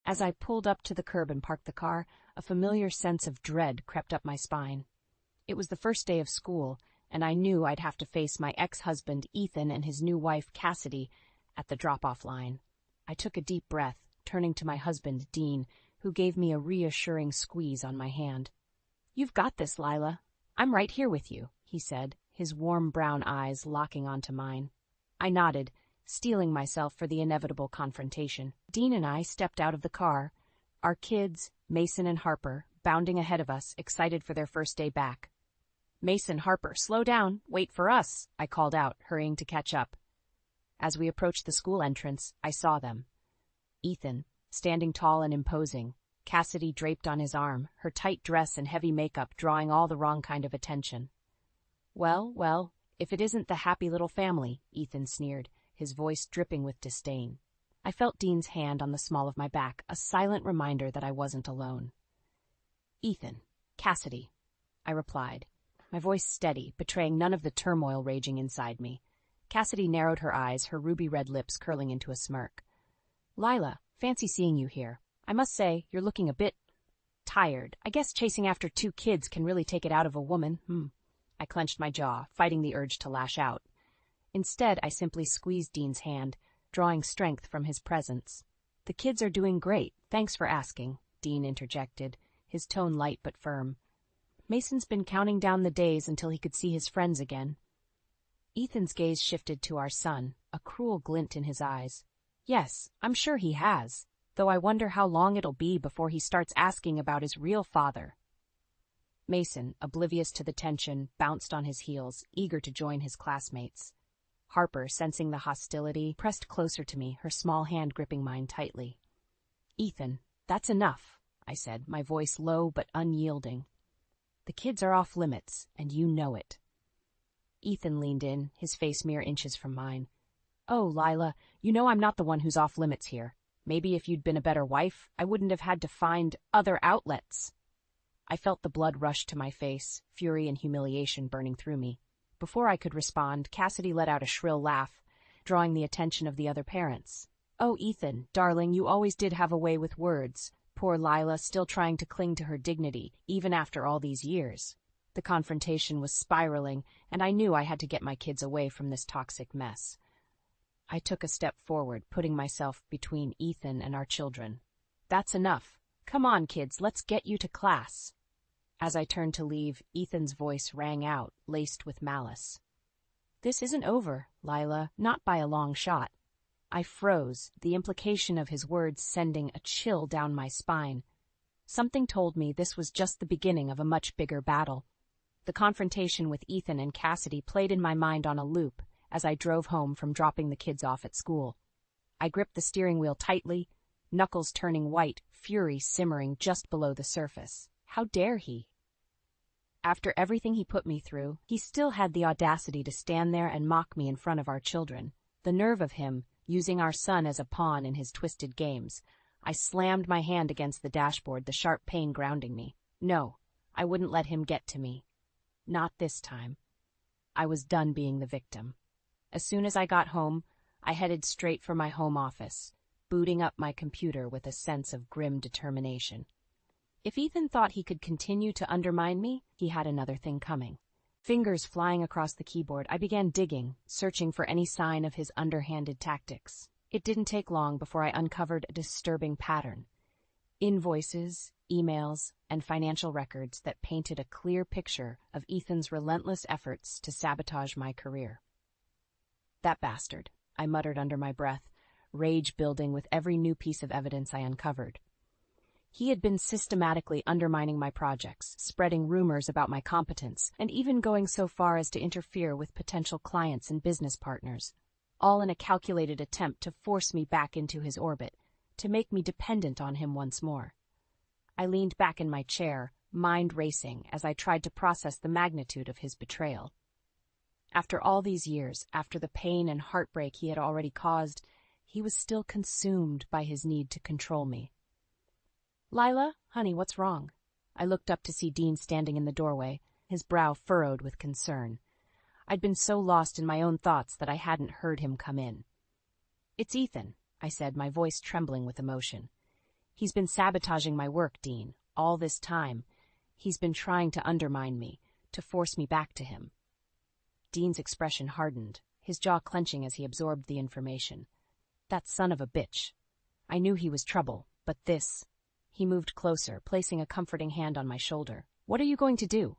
As I pulled up to the curb and parked the car, a familiar sense of dread crept up my spine. It was the first day of school, and I knew I'd have to face my ex-husband Ethan and his new wife Cassidy at the drop-off line. I took a deep breath, turning to my husband, Dean, who gave me a reassuring squeeze on my hand. "You've got this, Lila. I'm right here with you," he said, his warm brown eyes locking onto mine. I nodded, steeling myself for the inevitable confrontation. Dean and I stepped out of the car, our kids, Mason and Harper, bounding ahead of us, excited for their first day back. "Mason, Harper, slow down, wait for us," I called out, hurrying to catch up. As we approached the school entrance, I saw them. Ethan, standing tall and imposing, Cassidy draped on his arm, her tight dress and heavy makeup drawing all the wrong kind of attention. Well, if it isn't the happy little family," Ethan sneered, his voice dripping with disdain. I felt Dean's hand on the small of my back, a silent reminder that I wasn't alone. "Ethan, Cassidy," I replied, my voice steady, betraying none of the turmoil raging inside me. Cassidy narrowed her eyes, her ruby-red lips curling into a smirk. "Lila, fancy seeing you here. I must say, you're looking a bit tired. I guess chasing after 2 kids can really take it out of a woman." I clenched my jaw, fighting the urge to lash out. Instead, I simply squeezed Dean's hand, drawing strength from his presence. "The kids are doing great, thanks for asking," Dean interjected, his tone light but firm. "Mason's been counting down the days until he could see his friends again." Ethan's gaze shifted to our son, a cruel glint in his eyes. "Yes, I'm sure he has, though I wonder how long it'll be before he starts asking about his real father." Mason, oblivious to the tension, bounced on his heels, eager to join his classmates. Harper, sensing the hostility, pressed closer to me, her small hand gripping mine tightly. "Ethan, that's enough," I said, my voice low but unyielding. "The kids are off limits, and you know it." Ethan leaned in, his face mere inches from mine. "Oh, Lila, you know I'm not the one who's off limits here. Maybe if you'd been a better wife, I wouldn't have had to find other outlets." I felt the blood rush to my face, fury and humiliation burning through me. Before I could respond, Cassidy let out a shrill laugh, drawing the attention of the other parents. "Oh, Ethan, darling, you always did have a way with words," poor Lila still trying to cling to her dignity, even after all these years. The confrontation was spiraling, and I knew I had to get my kids away from this toxic mess. I took a step forward, putting myself between Ethan and our children. "That's enough. Come on, kids, let's get you to class." As I turned to leave, Ethan's voice rang out, laced with malice. "This isn't over, Lila, not by a long shot." I froze, the implication of his words sending a chill down my spine. Something told me this was just the beginning of a much bigger battle. The confrontation with Ethan and Cassidy played in my mind on a loop as I drove home from dropping the kids off at school. I gripped the steering wheel tightly, knuckles turning white, fury simmering just below the surface. How dare he? After everything he put me through, he still had the audacity to stand there and mock me in front of our children. The nerve of him, using our son as a pawn in his twisted games. I slammed my hand against the dashboard, the sharp pain grounding me. No, I wouldn't let him get to me. Not this time. I was done being the victim. As soon as I got home, I headed straight for my home office, booting up my computer with a sense of grim determination. If Ethan thought he could continue to undermine me, he had another thing coming. Fingers flying across the keyboard, I began digging, searching for any sign of his underhanded tactics. It didn't take long before I uncovered a disturbing pattern. Invoices, emails, and financial records that painted a clear picture of Ethan's relentless efforts to sabotage my career. "That bastard," I muttered under my breath, rage building with every new piece of evidence I uncovered. He had been systematically undermining my projects, spreading rumors about my competence, and even going so far as to interfere with potential clients and business partners, all in a calculated attempt to force me back into his orbit, to make me dependent on him once more. I leaned back in my chair, mind racing as I tried to process the magnitude of his betrayal. After all these years, after the pain and heartbreak he had already caused, he was still consumed by his need to control me. "Lila, honey, what's wrong?" I looked up to see Dean standing in the doorway, his brow furrowed with concern. I'd been so lost in my own thoughts that I hadn't heard him come in. "It's Ethan," I said, my voice trembling with emotion. He's been sabotaging my work, Dean, all this time. He's been trying to undermine me, to force me back to him. Dean's expression hardened, his jaw clenching as he absorbed the information. That son of a bitch. I knew he was trouble, but this... He moved closer, placing a comforting hand on my shoulder. What are you going to do?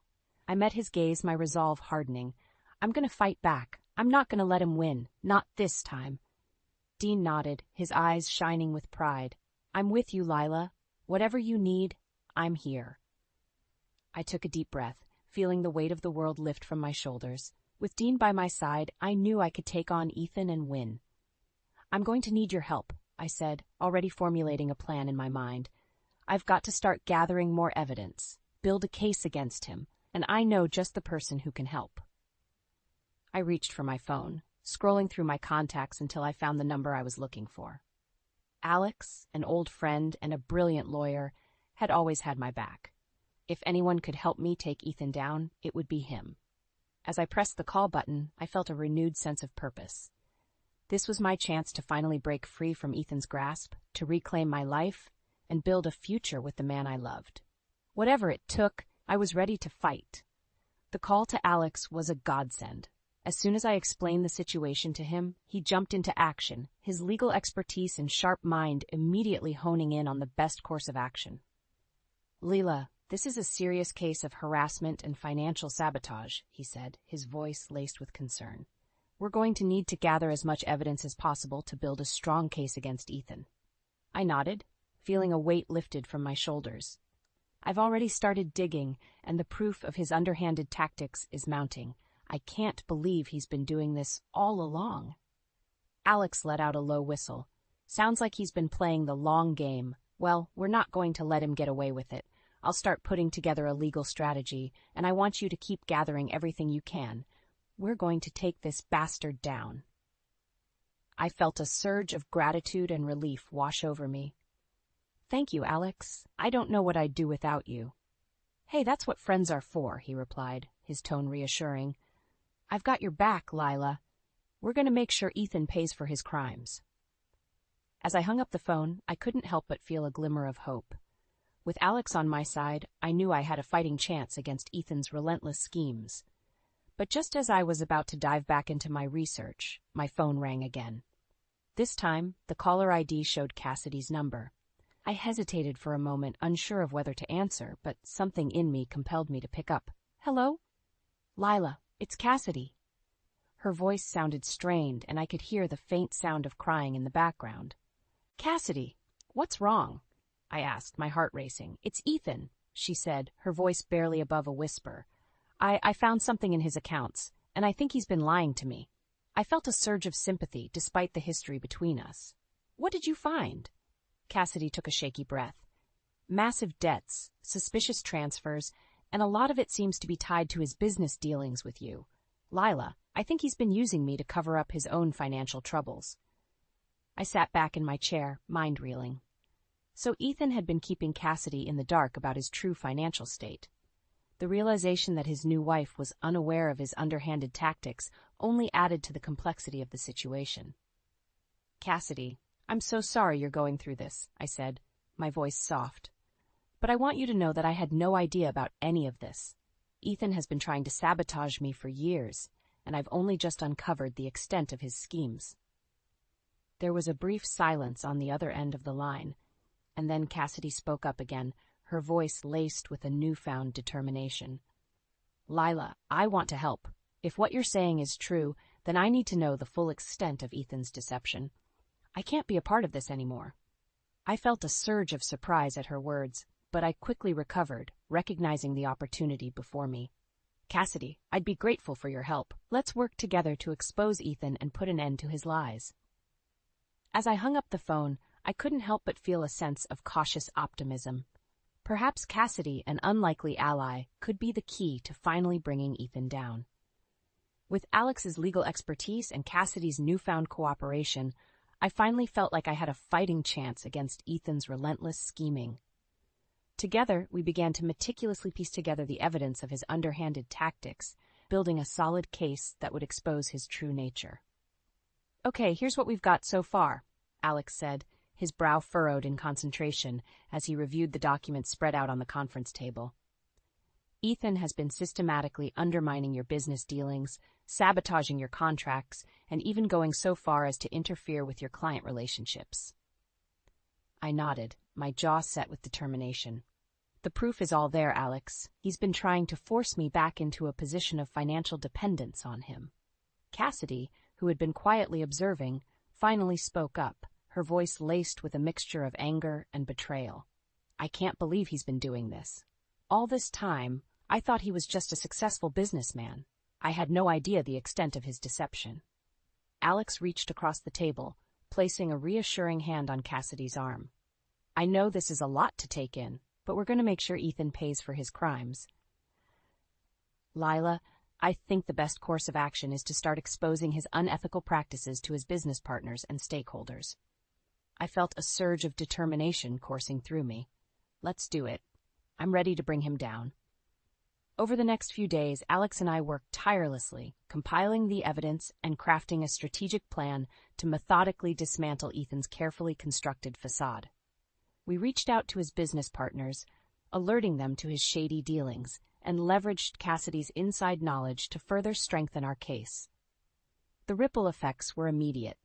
I met his gaze, my resolve hardening. I'm going to fight back. I'm not going to let him win. Not this time. Dean nodded, his eyes shining with pride. I'm with you, Lila. Whatever you need, I'm here. I took a deep breath, feeling the weight of the world lift from my shoulders. With Dean by my side, I knew I could take on Ethan and win. I'm going to need your help, I said, already formulating a plan in my mind. I've got to start gathering more evidence, build a case against him, and I know just the person who can help. I reached for my phone, scrolling through my contacts until I found the number I was looking for. Alex, an old friend and a brilliant lawyer, had always had my back. If anyone could help me take Ethan down, it would be him. As I pressed the call button, I felt a renewed sense of purpose. This was my chance to finally break free from Ethan's grasp, to reclaim my life, and build a future with the man I loved. Whatever it took, I was ready to fight. The call to Alex was a godsend. As soon as I explained the situation to him, he jumped into action, his legal expertise and sharp mind immediately honing in on the best course of action. Leela, this is a serious case of harassment and financial sabotage, he said, his voice laced with concern. We're going to need to gather as much evidence as possible to build a strong case against Ethan. I nodded, feeling a weight lifted from my shoulders. I've already started digging, and the proof of his underhanded tactics is mounting. I can't believe he's been doing this all along. Alex let out a low whistle. Sounds like he's been playing the long game. Well, we're not going to let him get away with it. I'll start putting together a legal strategy, and I want you to keep gathering everything you can. We're going to take this bastard down. I felt a surge of gratitude and relief wash over me. Thank you, Alex. I don't know what I'd do without you. Hey, that's what friends are for, he replied, his tone reassuring. I've got your back, Lila. We're going to make sure Ethan pays for his crimes. As I hung up the phone, I couldn't help but feel a glimmer of hope. With Alex on my side, I knew I had a fighting chance against Ethan's relentless schemes. But just as I was about to dive back into my research, my phone rang again. This time, the caller ID showed Cassidy's number. I hesitated for a moment, unsure of whether to answer, but something in me compelled me to pick up. Hello? Lila, it's Cassidy. Her voice sounded strained, and I could hear the faint sound of crying in the background. Cassidy, what's wrong? I asked, my heart racing. It's Ethan, she said, her voice barely above a whisper. I found something in his accounts, and I think he's been lying to me. I felt a surge of sympathy despite the history between us. What did you find? Cassidy took a shaky breath. Massive debts, suspicious transfers, and a lot of it seems to be tied to his business dealings with you. Lila, I think he's been using me to cover up his own financial troubles. I sat back in my chair, mind reeling. So Ethan had been keeping Cassidy in the dark about his true financial state. The realization that his new wife was unaware of his underhanded tactics only added to the complexity of the situation. Cassidy, I'm so sorry you're going through this, I said, my voice soft. But I want you to know that I had no idea about any of this. Ethan has been trying to sabotage me for years, and I've only just uncovered the extent of his schemes. There was a brief silence on the other end of the line, and then Cassidy spoke up again, her voice laced with a newfound determination. Lila, I want to help. If what you're saying is true, then I need to know the full extent of Ethan's deception. I can't be a part of this anymore. I felt a surge of surprise at her words, but I quickly recovered, recognizing the opportunity before me. Cassidy, I'd be grateful for your help. Let's work together to expose Ethan and put an end to his lies. As I hung up the phone, I couldn't help but feel a sense of cautious optimism. Perhaps Cassidy, an unlikely ally, could be the key to finally bringing Ethan down. With Alex's legal expertise and Cassidy's newfound cooperation, I finally felt like I had a fighting chance against Ethan's relentless scheming. Together, we began to meticulously piece together the evidence of his underhanded tactics, building a solid case that would expose his true nature. Okay, here's what we've got so far, Alex said, his brow furrowed in concentration as he reviewed the documents spread out on the conference table. Ethan has been systematically undermining your business dealings, sabotaging your contracts, and even going so far as to interfere with your client relationships. I nodded, my jaw set with determination. The proof is all there, Alex. He's been trying to force me back into a position of financial dependence on him. Cassidy, who had been quietly observing, finally spoke up, her voice laced with a mixture of anger and betrayal. I can't believe he's been doing this. All this time, I thought he was just a successful businessman. I had no idea the extent of his deception. Alex reached across the table, placing a reassuring hand on Cassidy's arm. I know this is a lot to take in, but we're going to make sure Ethan pays for his crimes. Lila, I think the best course of action is to start exposing his unethical practices to his business partners and stakeholders. I felt a surge of determination coursing through me. Let's do it. I'm ready to bring him down. Over the next few days, Alex and I worked tirelessly, compiling the evidence and crafting a strategic plan to methodically dismantle Ethan's carefully constructed facade. We reached out to his business partners, alerting them to his shady dealings, and leveraged Cassidy's inside knowledge to further strengthen our case. The ripple effects were immediate.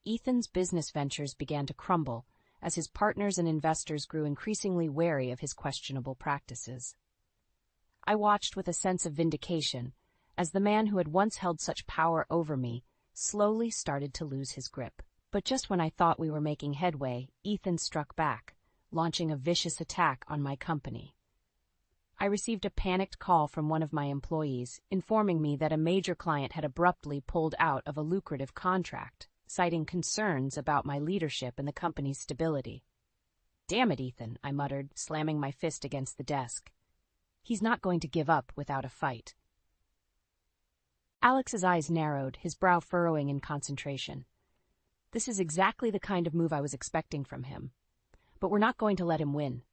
Ethan's business ventures began to crumble as his partners and investors grew increasingly wary of his questionable practices. I watched with a sense of vindication as the man who had once held such power over me slowly started to lose his grip. But just when I thought we were making headway, Ethan struck back, launching a vicious attack on my company. I received a panicked call from one of my employees, informing me that a major client had abruptly pulled out of a lucrative contract, citing concerns about my leadership and the company's stability. "Damn it, Ethan," I muttered, slamming my fist against the desk. "He's not going to give up without a fight." Alex's eyes narrowed, his brow furrowing in concentration. This is exactly the kind of move I was expecting from him. But we're not going to let him win.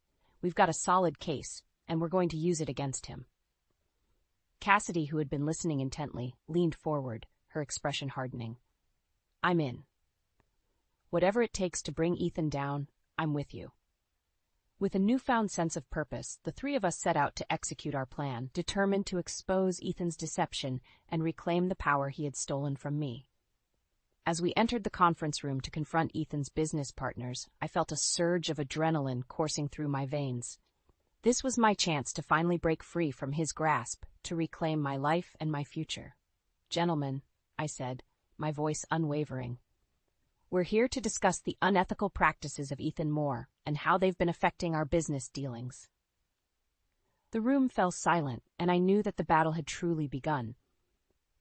We've got a solid case, and we're going to use it against him. Cassidy, who had been listening intently, leaned forward, her expression hardening. "I'm in. Whatever it takes to bring Ethan down, I'm with you." With a newfound sense of purpose, the three of us set out to execute our plan, determined to expose Ethan's deception and reclaim the power he had stolen from me. As we entered the conference room to confront Ethan's business partners, I felt a surge of adrenaline coursing through my veins. This was my chance to finally break free from his grasp, to reclaim my life and my future. "Gentlemen," I said, my voice unwavering, "we're here to discuss the unethical practices of Ethan Moore and how they've been affecting our business dealings." The room fell silent, and I knew that the battle had truly begun.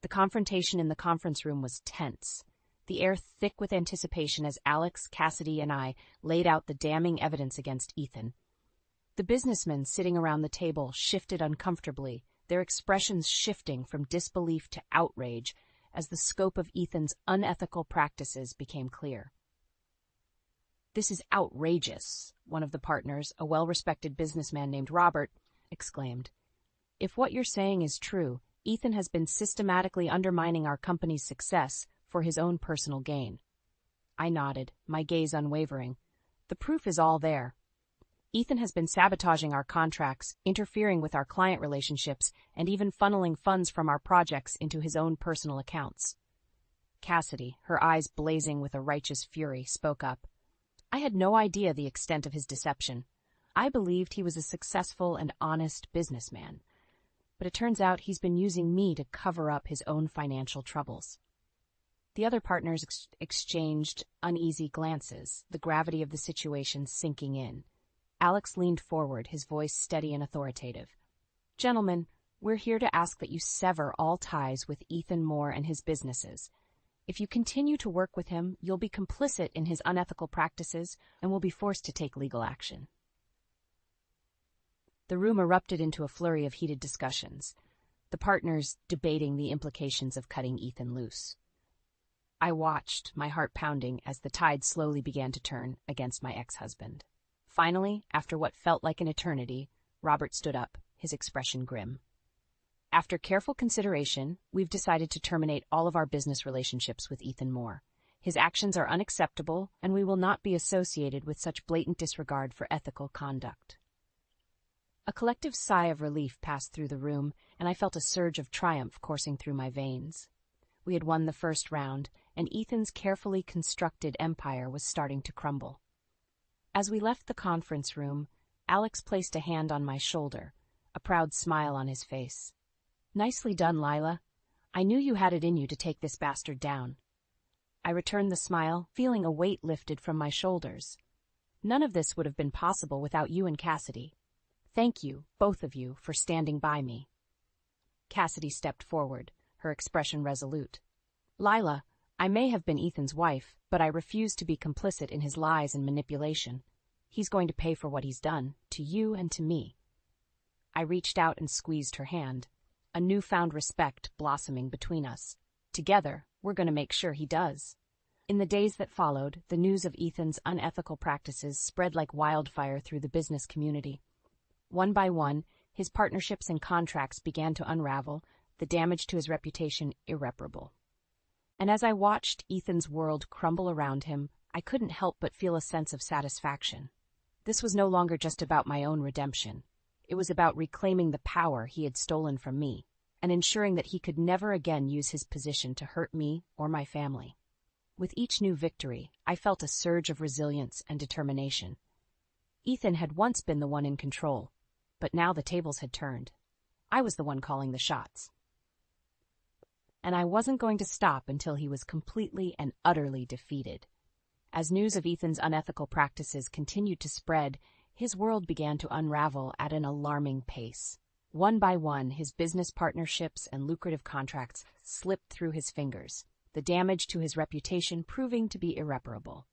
The confrontation in the conference room was tense, the air thick with anticipation as Alex, Cassidy, and I laid out the damning evidence against Ethan. The businessmen sitting around the table shifted uncomfortably, their expressions shifting from disbelief to outrage as the scope of Ethan's unethical practices became clear. "This is outrageous," one of the partners, a well-respected businessman named Robert, exclaimed. "If what you're saying is true, Ethan has been systematically undermining our company's success for his own personal gain." I nodded, my gaze unwavering. "The proof is all there. Ethan has been sabotaging our contracts, interfering with our client relationships, and even funneling funds from our projects into his own personal accounts." Cassidy, her eyes blazing with a righteous fury, spoke up. "I had no idea the extent of his deception. I believed he was a successful and honest businessman. But it turns out he's been using me to cover up his own financial troubles." The other partners exchanged uneasy glances, the gravity of the situation sinking in. Alex leaned forward, his voice steady and authoritative. "Gentlemen, we're here to ask that you sever all ties with Ethan Moore and his businesses. If you continue to work with him, you'll be complicit in his unethical practices and will be forced to take legal action." The room erupted into a flurry of heated discussions, the partners debating the implications of cutting Ethan loose. I watched, my heart pounding, as the tide slowly began to turn against my ex-husband. Finally, after what felt like an eternity, Robert stood up, his expression grim. "After careful consideration, we've decided to terminate all of our business relationships with Ethan Moore. His actions are unacceptable, and we will not be associated with such blatant disregard for ethical conduct." A collective sigh of relief passed through the room, and I felt a surge of triumph coursing through my veins. We had won the first round, and Ethan's carefully constructed empire was starting to crumble. As we left the conference room, Alex placed a hand on my shoulder, a proud smile on his face. "Nicely done, Lila. I knew you had it in you to take this bastard down." I returned the smile, feeling a weight lifted from my shoulders. None of this would have been possible without you and Cassidy. Thank you, both of you, for standing by me. Cassidy stepped forward, her expression resolute. "Lila, I may have been Ethan's wife, but I refuse to be complicit in his lies and manipulation. He's going to pay for what he's done, to you and to me." I reached out and squeezed her hand, a newfound respect blossoming between us. Together, we're going to make sure he does. In the days that followed, the news of Ethan's unethical practices spread like wildfire through the business community. One by one, his partnerships and contracts began to unravel, the damage to his reputation irreparable. And as I watched Ethan's world crumble around him, I couldn't help but feel a sense of satisfaction. This was no longer just about my own redemption. It was about reclaiming the power he had stolen from me, and ensuring that he could never again use his position to hurt me or my family. With each new victory, I felt a surge of resilience and determination. Ethan had once been the one in control, but now the tables had turned. I was the one calling the shots. And I wasn't going to stop until he was completely and utterly defeated. As news of Ethan's unethical practices continued to spread, his world began to unravel at an alarming pace. One by one, his business partnerships and lucrative contracts slipped through his fingers, the damage to his reputation proving to be irreparable.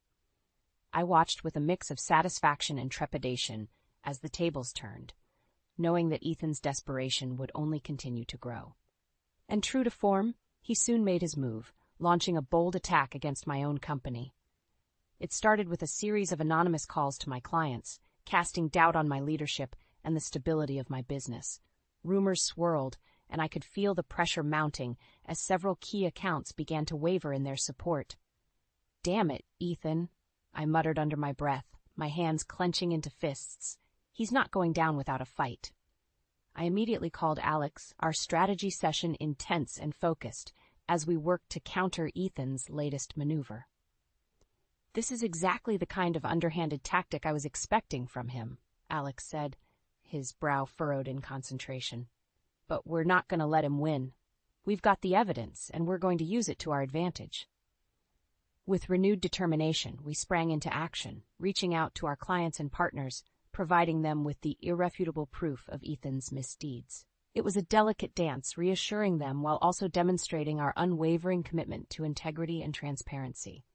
I watched with a mix of satisfaction and trepidation as the tables turned, knowing that Ethan's desperation would only continue to grow. And true to form, he soon made his move, launching a bold attack against my own company. It started with a series of anonymous calls to my clients, casting doubt on my leadership and the stability of my business. Rumors swirled, and I could feel the pressure mounting as several key accounts began to waver in their support. "Damn it, Ethan," I muttered under my breath, my hands clenching into fists. "He's not going down without a fight." I immediately called Alex, our strategy session intense and focused, as we worked to counter Ethan's latest maneuver. "This is exactly the kind of underhanded tactic I was expecting from him," Alex said, his brow furrowed in concentration. "But we're not going to let him win. We've got the evidence, and we're going to use it to our advantage." With renewed determination, we sprang into action, reaching out to our clients and partners, providing them with the irrefutable proof of Ethan's misdeeds. It was a delicate dance, reassuring them while also demonstrating our unwavering commitment to integrity and transparency.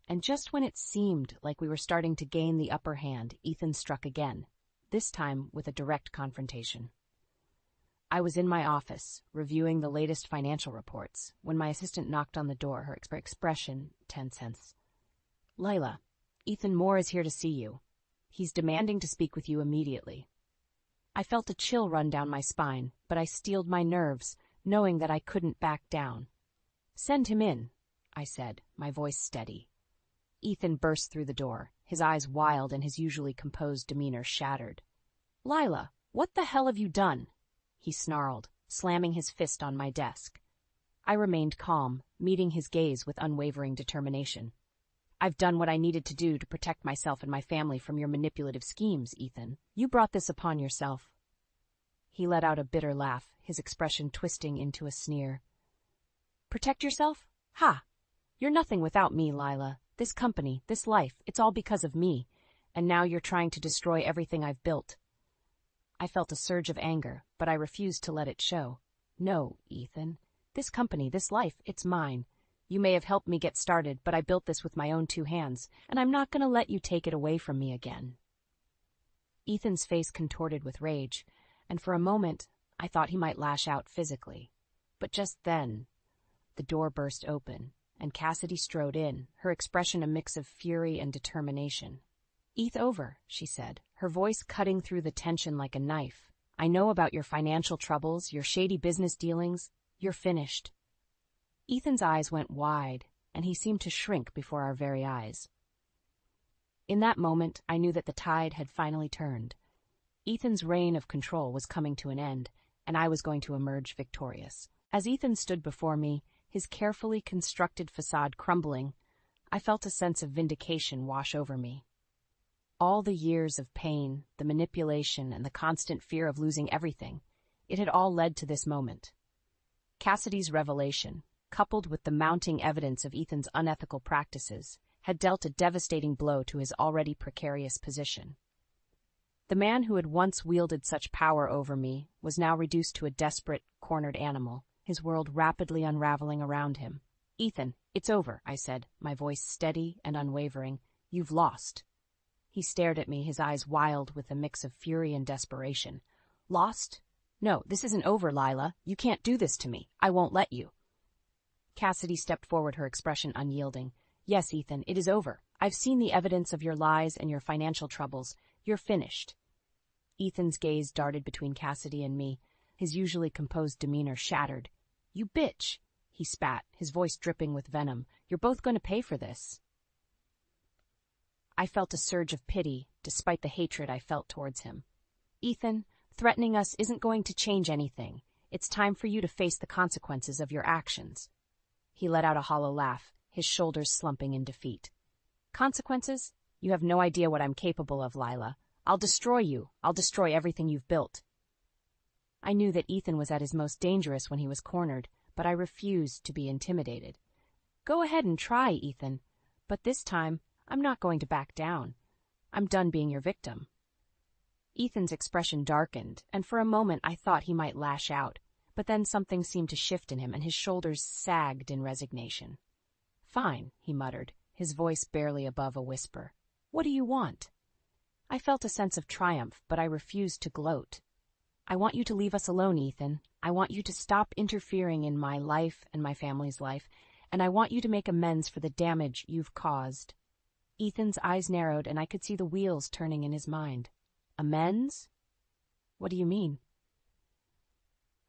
And just when it seemed like we were starting to gain the upper hand, Ethan struck again, this time with a direct confrontation. I was in my office, reviewing the latest financial reports, when my assistant knocked on the door, her expression tense. "Lila, Ethan Moore is here to see you. He's demanding to speak with you immediately." I felt a chill run down my spine, but I steeled my nerves, knowing that I couldn't back down. "Send him in," I said, my voice steady. Ethan burst through the door, his eyes wild and his usually composed demeanor shattered. "Lila, what the hell have you done?" he snarled, slamming his fist on my desk. I remained calm, meeting his gaze with unwavering determination. "I've done what I needed to do to protect myself and my family from your manipulative schemes, Ethan. You brought this upon yourself." He let out a bitter laugh, his expression twisting into a sneer. "Protect yourself? Ha! You're nothing without me, Lila. This company, this life, it's all because of me, and now you're trying to destroy everything I've built." I felt a surge of anger, but I refused to let it show. "No, Ethan. This company, this life, it's mine. You may have helped me get started, but I built this with my own 2 hands, and I'm not going to let you take it away from me again." Ethan's face contorted with rage, and for a moment, I thought he might lash out physically. But just then, the door burst open, and Cassidy strode in, her expression a mix of fury and determination. "Eth over," she said, her voice cutting through the tension like a knife. "I know about your financial troubles, your shady business dealings. You're finished." Ethan's eyes went wide, and he seemed to shrink before our very eyes. In that moment, I knew that the tide had finally turned. Ethan's reign of control was coming to an end, and I was going to emerge victorious. As Ethan stood before me, his carefully constructed facade crumbling, I felt a sense of vindication wash over me. All the years of pain, the manipulation, and the constant fear of losing everything, it had all led to this moment. Cassidy's revelation, coupled with the mounting evidence of Ethan's unethical practices, had dealt a devastating blow to his already precarious position. The man who had once wielded such power over me was now reduced to a desperate, cornered animal, his world rapidly unraveling around him. "Ethan, it's over," I said, my voice steady and unwavering. "You've lost." He stared at me, his eyes wild with a mix of fury and desperation. "Lost? No, this isn't over, Lila. You can't do this to me. I won't let you." Cassidy stepped forward, her expression unyielding. "Yes, Ethan, it is over. I've seen the evidence of your lies and your financial troubles. You're finished." Ethan's gaze darted between Cassidy and me, his usually composed demeanor shattered. "You bitch," he spat, his voice dripping with venom. "You're both going to pay for this." I felt a surge of pity, despite the hatred I felt towards him. "Ethan, threatening us isn't going to change anything. It's time for you to face the consequences of your actions." He let out a hollow laugh, his shoulders slumping in defeat. "Consequences? You have no idea what I'm capable of, Lila. I'll destroy you. I'll destroy everything you've built." I knew that Ethan was at his most dangerous when he was cornered, but I refused to be intimidated. "Go ahead and try, Ethan. But this time, I'm not going to back down. I'm done being your victim." Ethan's expression darkened, and for a moment I thought he might lash out, but then something seemed to shift in him and his shoulders sagged in resignation. "Fine," he muttered, his voice barely above a whisper. "What do you want?" I felt a sense of triumph, but I refused to gloat. "I want you to leave us alone, Ethan. I want you to stop interfering in my life and my family's life, and I want you to make amends for the damage you've caused." Ethan's eyes narrowed, and I could see the wheels turning in his mind. "Amends? What do you mean?"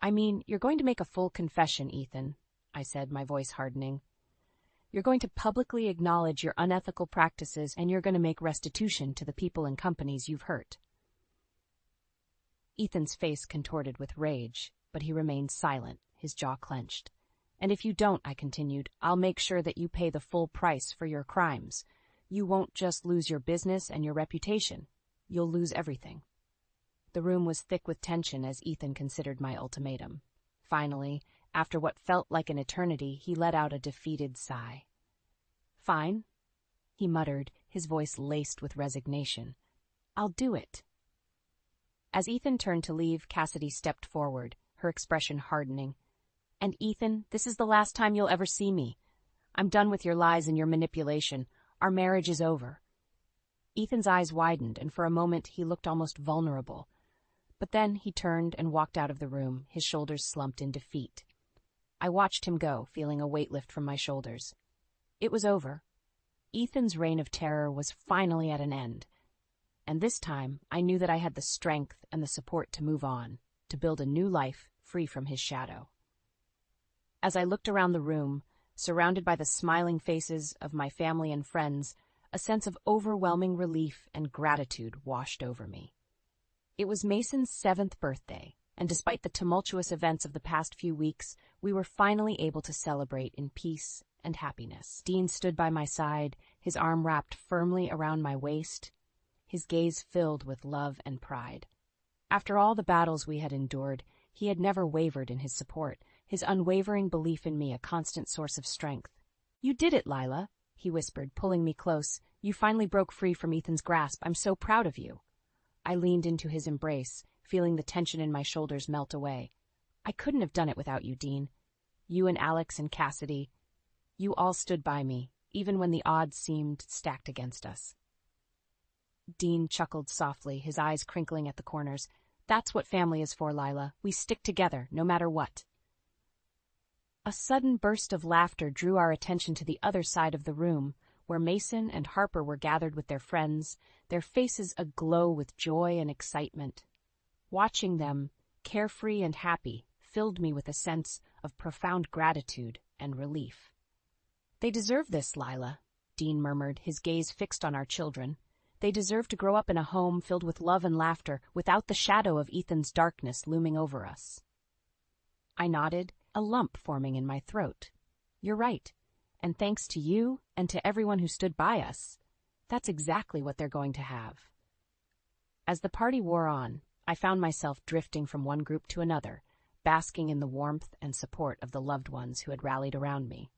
"I mean, you're going to make a full confession, Ethan," I said, my voice hardening. "You're going to publicly acknowledge your unethical practices, and you're going to make restitution to the people and companies you've hurt." Ethan's face contorted with rage, but he remained silent, his jaw clenched. "And if you don't," I continued, "I'll make sure that you pay the full price for your crimes. You won't just lose your business and your reputation. You'll lose everything." The room was thick with tension as Ethan considered my ultimatum. Finally, after what felt like an eternity, he let out a defeated sigh. "Fine," he muttered, his voice laced with resignation. "I'll do it." As Ethan turned to leave, Cassidy stepped forward, her expression hardening. "And Ethan, this is the last time you'll ever see me. I'm done with your lies and your manipulation. Our marriage is over." Ethan's eyes widened, and for a moment he looked almost vulnerable. But then he turned and walked out of the room, his shoulders slumped in defeat. I watched him go, feeling a weight lift from my shoulders. It was over. Ethan's reign of terror was finally at an end. And this time, I knew that I had the strength and the support to move on, to build a new life free from his shadow. As I looked around the room, surrounded by the smiling faces of my family and friends, a sense of overwhelming relief and gratitude washed over me. It was Mason's 7th birthday, and despite the tumultuous events of the past few weeks, we were finally able to celebrate in peace and happiness. Dean stood by my side, his arm wrapped firmly around my waist, his gaze filled with love and pride. After all the battles we had endured, he had never wavered in his support, his unwavering belief in me a constant source of strength. "You did it, Lila," he whispered, pulling me close. "You finally broke free from Ethan's grasp. I'm so proud of you." I leaned into his embrace, feeling the tension in my shoulders melt away. "I couldn't have done it without you, Dean. You and Alex and Cassidy, you all stood by me, even when the odds seemed stacked against us." Dean chuckled softly, his eyes crinkling at the corners. "That's what family is for, Lila. We stick together, no matter what." A sudden burst of laughter drew our attention to the other side of the room, where Mason and Harper were gathered with their friends, their faces aglow with joy and excitement. Watching them, carefree and happy, filled me with a sense of profound gratitude and relief. They deserve this, Lila, Dean murmured, his gaze fixed on our children. They deserve to grow up in a home filled with love and laughter, without the shadow of Ethan's darkness looming over us. I nodded, a lump forming in my throat. You're right, and thanks to you and to everyone who stood by us, that's exactly what they're going to have. As the party wore on, I found myself drifting from one group to another, basking in the warmth and support of the loved ones who had rallied around me.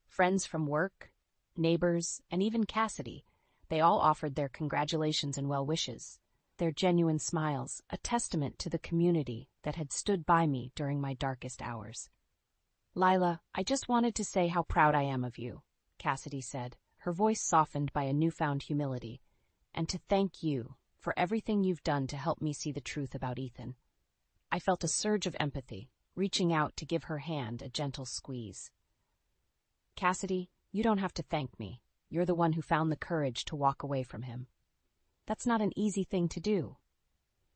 Friends from work, neighbors, and even Cassidy, they all offered their congratulations and well wishes, their genuine smiles, a testament to the community that had stood by me during my darkest hours. Lila, I just wanted to say how proud I am of you, Cassidy said, her voice softened by a newfound humility, and to thank you for everything you've done to help me see the truth about Ethan. I felt a surge of empathy, reaching out to give her hand a gentle squeeze. Cassidy, you don't have to thank me. You're the one who found the courage to walk away from him. That's not an easy thing to do.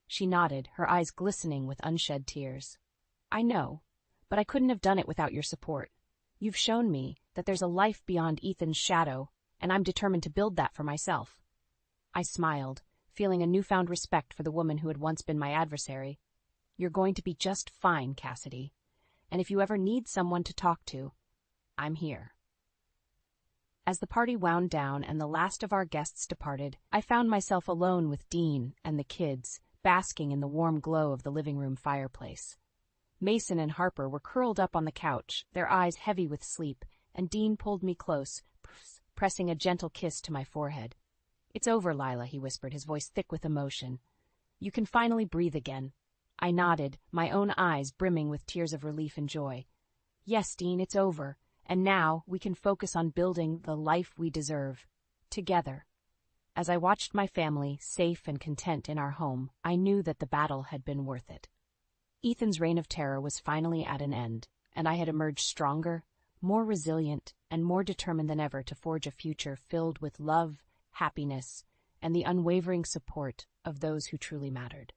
She nodded, her eyes glistening with unshed tears. I know, but I couldn't have done it without your support. You've shown me that there's a life beyond Ethan's shadow, and I'm determined to build that for myself. I smiled, feeling a newfound respect for the woman who had once been my adversary. You're going to be just fine, Cassidy. And if you ever need someone to talk to, I'm here. As the party wound down and the last of our guests departed, I found myself alone with Dean and the kids, basking in the warm glow of the living room fireplace. Mason and Harper were curled up on the couch, their eyes heavy with sleep, and Dean pulled me close, pressing a gentle kiss to my forehead. It's over, Lila, he whispered, his voice thick with emotion. You can finally breathe again. I nodded, my own eyes brimming with tears of relief and joy. Yes, Dean, it's over. And now we can focus on building the life we deserve, together. As I watched my family, safe and content in our home, I knew that the battle had been worth it. Ethan's reign of terror was finally at an end, and I had emerged stronger, more resilient, and more determined than ever to forge a future filled with love, happiness, and the unwavering support of those who truly mattered.